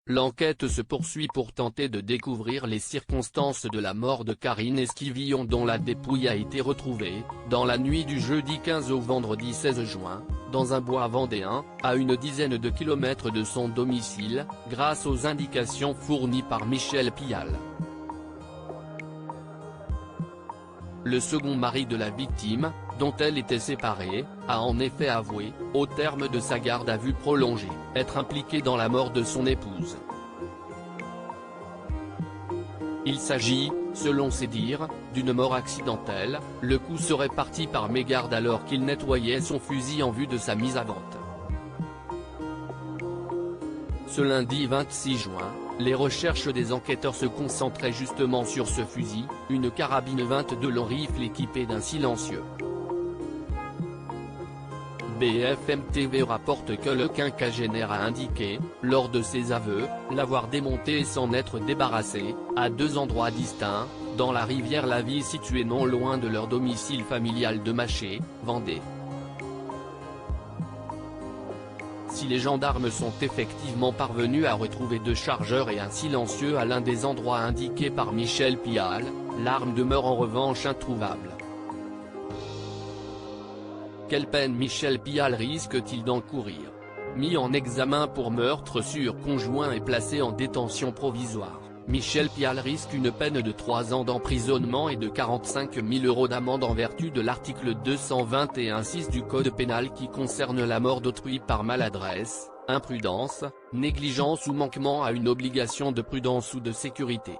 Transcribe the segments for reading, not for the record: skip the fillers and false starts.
L'enquête se poursuit pour tenter de découvrir les circonstances de la mort de Karine Esquivillon, dont la dépouille a été retrouvée, dans la nuit du jeudi 15 au vendredi 16 juin, dans un bois vendéen, à une dizaine de kilomètres de son domicile, grâce aux indications fournies par Michel Pial. Le second mari de la victime, dont elle était séparée, a en effet avoué, au terme de sa garde à vue prolongée, être impliqué dans la mort de son épouse. Il s'agit, selon ses dires, d'une mort accidentelle. Le coup serait parti par mégarde alors qu'il nettoyait son fusil en vue de sa mise à vente. Ce lundi 26 juin, les recherches des enquêteurs se concentraient justement sur ce fusil, une carabine 22 long rifle équipée d'un silencieux. BFM TV rapporte que le quinquagénaire a indiqué, lors de ses aveux, l'avoir démonté et s'en être débarrassé, à deux endroits distincts, dans la rivière La Vie située non loin de leur domicile familial de Maché, Vendée. Si les gendarmes sont effectivement parvenus à retrouver deux chargeurs et un silencieux à l'un des endroits indiqués par Michel Pial, l'arme demeure en revanche introuvable. Quelle peine Michel Pial risque-t-il d'encourir? Mis en examen pour meurtre sur conjoint et placé en détention provisoire, Michel Pial risque une peine de 3 ans d'emprisonnement et de 45 000 € d'amende en vertu de l'article 221-6 du Code pénal qui concerne la mort d'autrui par maladresse, imprudence, négligence ou manquement à une obligation de prudence ou de sécurité.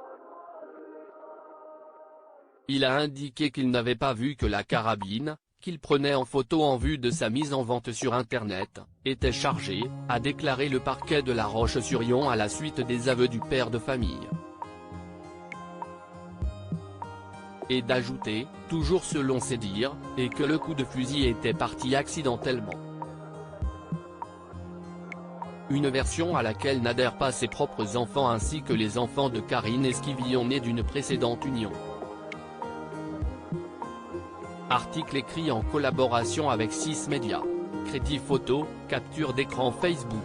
Il a indiqué qu'il n'avait pas vu que la carabine, qu'il prenait en photo en vue de sa mise en vente sur Internet, était chargée, a déclaré le parquet de La Roche-sur-Yon à la suite des aveux du père de famille. Et d'ajouter, toujours selon ses dires, et que le coup de fusil était parti accidentellement. Une version à laquelle n'adhèrent pas ses propres enfants ainsi que les enfants de Karine Esquivillon nés d'une précédente union. Article écrit en collaboration avec 6 médias. Crédit photo, capture d'écran Facebook.